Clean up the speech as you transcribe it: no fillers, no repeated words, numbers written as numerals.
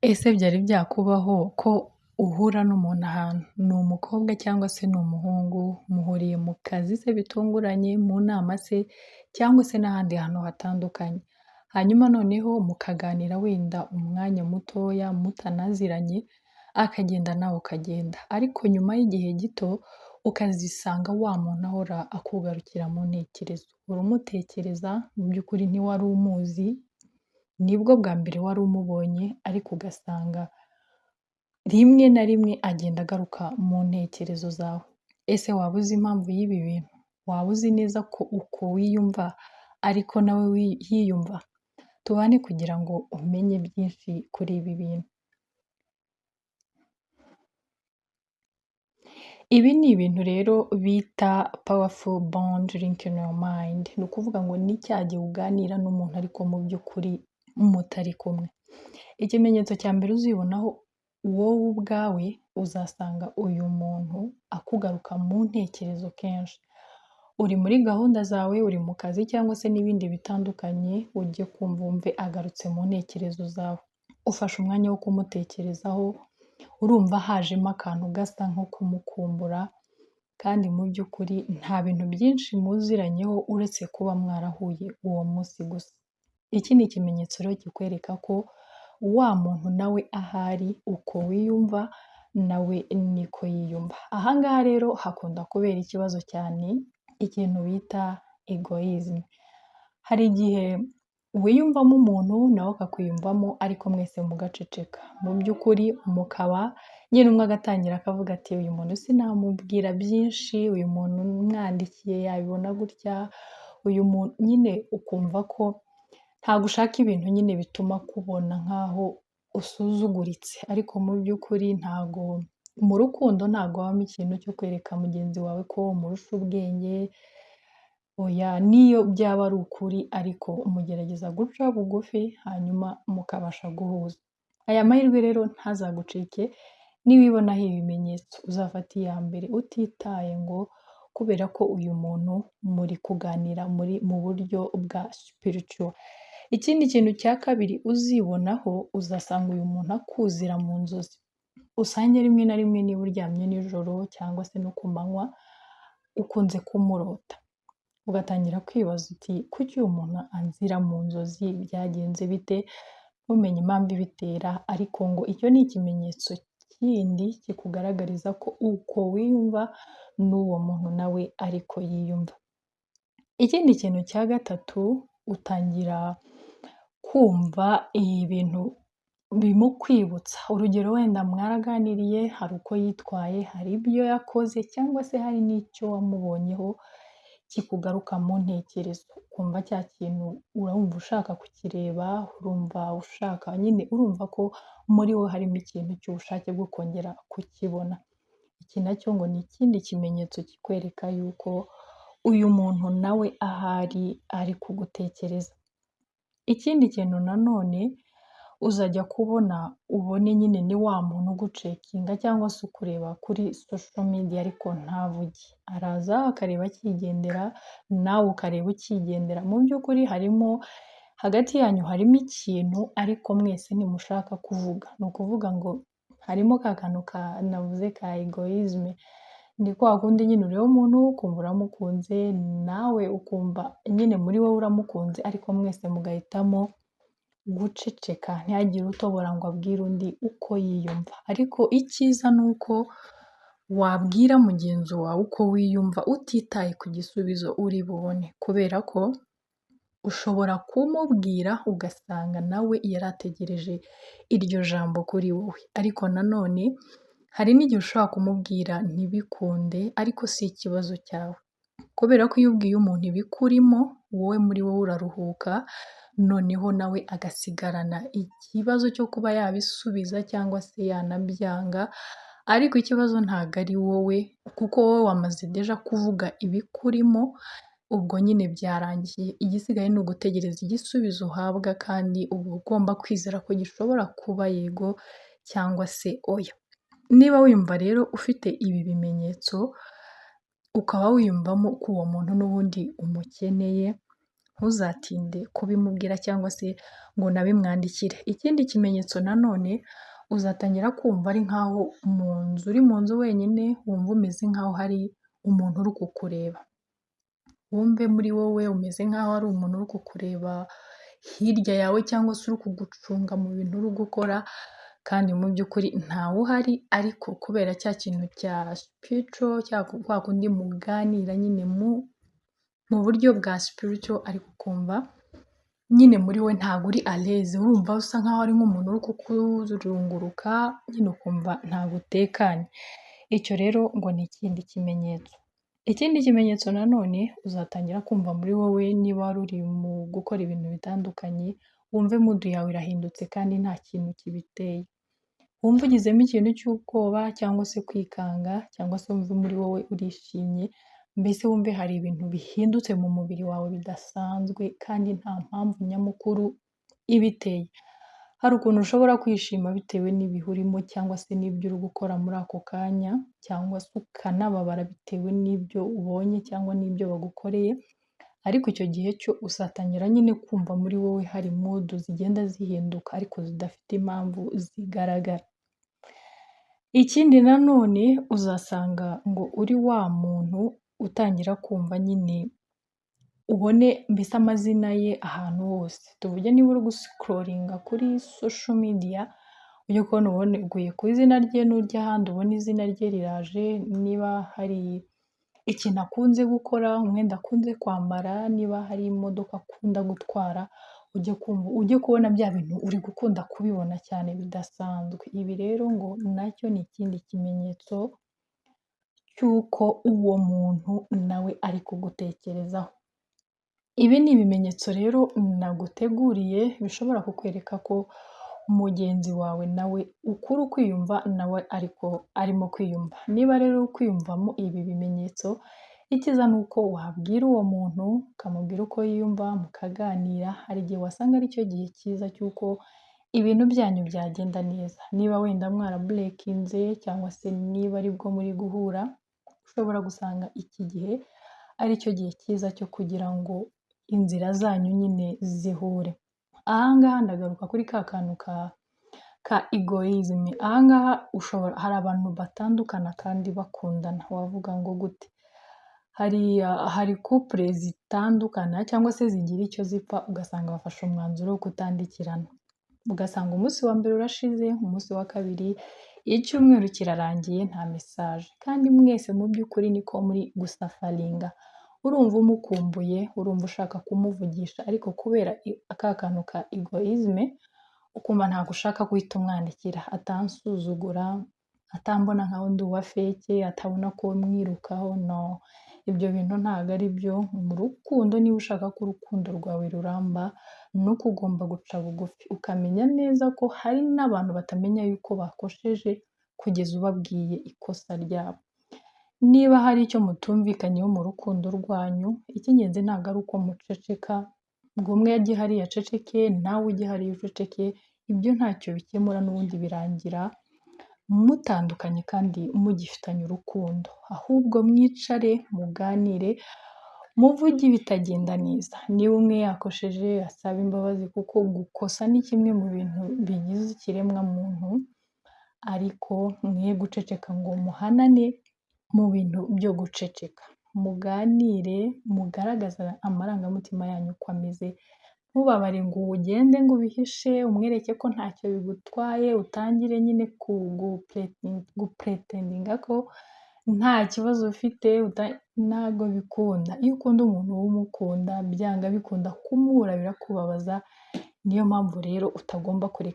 Ese byari byakubaho ko uhura n'umuntu ahantu, ni umukobwa cyangwa se ni umuhungu, muhuriye mu kazi se bitunguranye, mu nama se cyangwa se n'ahandi hantu hatandukanye, hanyuma noneho mukaganira wenda umwanya mutoya mutanaziranye, akagenda nawe ukagenda, ariko nyuma y'igihe gito ukazisanga wa muntu ahora akugarukira mu ntekerezo, uramutekereza mu by'ukuri ntiwari umuzi, nibwo bwa mbere wari umubonye ariko ugasanga rimwe na rimwe agenda agaruka mu ntekerezo zawe. Ese waba uzi impamvu y'ibi bintu? Waba uzi neza ko uko wiyumva ariko nawe yiyumva? Tubane kugira ngo umenye byinshi kuri ibi bintu. Ibi ni ibintu rero bita powerful bond link in your mind. Ni ukuvuga ngo ni cya gihe uganira n'umuntu ariko mu by'ukuri mutari kumwe. Ikimenyetso cya mbere uzibonaho wowe ubwawe uzasanga uyu muntu akugaruka mu ntekerezo kenshi. Uri muri gahunda zawe, uri mu kazi cyangwa se n'ibindi bitandukanye, ujye kumva wumve agarutse mu ntekerezo zawe. Ufashe umwanya wo kumutekerezaho, urumva hajemo akantu gasa nko kumukumbura kandi mu by'ukuri nta bintu byinshi muziranyeho uretse kuba mwarahuye uwo munsi gusa. Iki ni ikimenyetso rero kikwereka ko wa muntu nawe ahari uko wiyumva nawe niko yiyumva. Aha ngaha rero hakunda kubera ikibazo cyane ikintu bita egoism. Hari igihe wiyumvamo umuntu nawe akakwiyumvamo ariko mwese mugaceceka. Mu by'ukuri mukaba nyine umwe agatangira akavuga ati uyu muntu sinamubwira byinshi, uyu muntu umwandikiye yabibona gutya, uyu muntu nyine ukumva ko ntabwo ushaka ibintu nyine bituma kubona nk'aho usuzuguritse, ariko mu by'ukuri ntabwo mu rukundo ntabwo habamo ikintu cyo kwereka mugenzi wawe ko umurusha ubwenge, oya niyo byaba ari ukuri ariko umugerageza guca bugufi hanyuma mukabasha guhuza. Aya mahirwe rero ntazagucike niwibonaho ibimenyetso, uzafata iya mbere utitaye ngo kubera ko uyu muntu muri kuganira mu buryo bwa spiritual. Ikindi kintu cya kabiri uzibonaho uzasanga uyu muntu akuzira mu nzozi. Usange rimwe na rimwe niba uryamye nijoro cyangwa se no ku manywa ukunze kumurota. Ugatangira kwibaza uti kuki uyu muntu anzira mu nzozi, byagenze bite? Ntumenye impamvu ibitera ariko ngo icyo ni ikimenyetso kindi kikugaragariza ko uko wiyumva n'uwo muntu nawe ariko yiyumva. Ikindi kintu cya gatatu utangira kumva ibintu bimukwibutsa. Urugero wenda mwaraganiriye, hari uko yitwaye, hari ibyo yakoze cyangwa se hari n'icyo wamubonyeho kikugaruka mu ntekerezo. Ukumva cya kintu urumva ushaka kukireba, urumva ushaka nyine urumva ko muri we harimo ikintu cy'ubushake bwo kongera kukibona. Iki nacyo ngo ni ikindi kimenyetso kikwereka yuko uyu muntu nawe ahari ari kugutekereza. Ikindi kintu nanone uzajya kubona ubone nyine ni wa muntu ugucekinga cyangwa se ukureba kuri social media ariko ntavuge. Araza akareba akigendera, nawe ukareba ukigendera. Mu by'ukuri harimo hagati yanyu harimo ikintu ariko mwese ntimushaka kuvuga. Ni ukuvuga ngo harimo ka kantu navuze ka egoism. Ni kwa kundi nyine ureba umuntu ukumva uramukunze, nawe ukumva nyine muri wowe uramukunze ariko mwese mugahitamo guceceka, ntihagire utobora ngo abwire undi uko yiyumva. Ariko icyiza ni uko wabwira mugenzi wawe uko wiyumva utitaye ku gisubizo uri bubone, kubera ko ushobora kumubwira ugasanga nawe yari ategereje iryo jambo kuri wowe, ariko nanone hari n'igihe ushobora kumubwira ntibikunde ariko si ikibazo cyawe, kubera ko iyo ubwiye umuntu ibikurimo wowe muri wowe uraruhuka, noneho nawe agasigarana ikibazo cyo kuba yabisubiza cyangwa se yanabyanga, ariko ikibazo ntabwo ari wowe kuko wowe wamaze deja kuvuga ibikurimo, ubwo nyine byarangiye, igisigaye ni ugutegereza igisubizo uhabwa kandi uba ugomba kwizera ko gishobora kuba yego cyangwa se oya. Niba wiyumva rero ufite ibi bimenyetso ukaba wiyumvamo ko uwo muntu n'ubundi umukeneye, ntuzatinde kubimubwira cyangwa se ngo unabimwandikire. Ikindi kimenyetso nanone uzatangira kumva ari nk'aho uri mu nzu wenyine wumva umeze nk'aho hari umuntu uri kukureba. Wumve muri wowe umeze nk'aho hari umuntu uri kukureba hirya yawe cyangwa se uri kugucunga mu bintu uri gukora kandi mu by'ukuri ntawe uhari, ariko kubera cya kintu cya spiritual kwa kundi muganira nyine mu buryo bwa spiritual, ariko ukumva nyine muri we ntabwo uri aleze, urumva usa nk'aho ari nk'umuntu uri kukuzunguruka nyine ukumva ntabwo utekanye. Icyo rero ngo ni ikindi kimenyetso. Ikindi kimenyetso nanone uzatangira kumva muri wowe niba wari uri mu gukora ibintu bitandukanye, wumve mood yawe irahindutse kandi nta kintu kibiteye. Wumve ugizemo ikintu cy'ubwoba cyangwa se kwikanga cyangwa se wumve muri wowe urishimye, mbese wumve hari ibintu bihindutse mu mubiri wawe bidasanzwe kandi nta mpamvu nyamukuru ibiteye. Hari ukuntu ushobora kwishima bitewe n'ibihe urimo cyangwa se n'ibyo uri gukora muri ako kanya, cyangwa se ukanababara bitewe n'ibyo ubonye cyangwa n'ibyo bagukoreye, ariko icyo gihe cyo uzatangira nyine kumva muri wowe hari mood zigenda zihinduka ariko zidafite impamvu zigaragara. Ikindi nanone uzasanga ngo uri wa muntu utangira kumva nyine ubone mbese amazina ye ahantu hose. Tuvuge niba uri gusikororinga kuri social media ujye kubona ubone uguye ku izina rye, n'ujya ahandi ubona izina rye riraje, niba hari ikintu akunze gukora, umwenda akunze kwambara, niba hari imodoka akunda gutwara, ujye kubona bya bintu uri gukunda kubibona cyane bidasanzwe. Ibi rero ngo nacyo ni ikindi kimenyetso cy'uko uwo muntu nawe ari kugutekerezaho. Ibi ni ibimenyetso rero naguteguriye bishobora kukwereka ko mugenzi wawe nawe ukuri ukwiyumva nawe ariko arimo kwiyumva. Niba rero ukwiyumvamo ibi bimenyetso, icyiza ni uko wabwira uwo muntu ukamubwira uko yiyumva mukaganira. Hari igihe wasanga ari cyo gihe cyiza cy'uko ibintu byanyu byagenda neza. Niba wenda mwaraburekinze cyangwa se niba aribwo muri guhura, ushobora gusanga iki gihe ari cyo gihe cyiza cyo kugira ngo inzira zanyu nyine zihure. Ahangaha ndagaruka kuri ka kantu ka egoism. Ahangaha hari abantu batandukana kandi bakundana, wavuga ngo gute? Hari couple zitandukana cyangwa se zigira icyo zipfa, ugasanga bafashe umwanzuro wo kutandikirana. Ugasanga umunsi wa mbere urashize, umunsi wa kabiri, icyumweru kirarangiye nta message, kandi mwese mu by'ukuri niko muri gusafaringa. Urumva umukumbuye, urumva ushaka kumuvugisha, ariko kubera aka kantu ka egoism ukumva ntabwo ushaka guhita umwandikira, atansuzugura, atambona nka undi wa fake, atabona ko mwirukaho. No, ibyo bintu ntabwo ari byo. Mu rukundo niba ushaka ko urukundo rwawe ruramba, nuko ugomba guca bugufi ukamenya neza ko hari n'abantu batamenya yuko bakosheje kugeza ubabwiye ikosa ryabo. Niba hari icyo mutumvikanyeho mu rukundo rwanyu, icy'ingenzi ntabwo ari uko muceceka ngo umwe ajye hariya aceceke nawe ujye hariya uceceke. Ibyo ntacyo bikemura, n'ubundi birangira mutandukanye kandi mugifitanye urukundo. Ahubwo mwicare muganire, muvuge ibitagenda neza. Niba umwe yakosheje asaba imbabazi, kuko gukosa ni kimwe mu bintu bigize ikiremwa muntu, ariko mwe guceceka ngo muhanane mu bintu byo guceceka. Muganire, mugaragaza amarangamutima yanyu uko ameze. Ntubabare ngo ugende ngo ubihishe, umwereke ko ntacyo bigutwaye, utangire nyine gupretendinga ko nta kibazo ufite. Ntabwo bikunda. Iyo ukunda umuntu w'umukunda, byanga bikunda kumubura birakubabaza. Niyo mpamvu rero utagomba kureka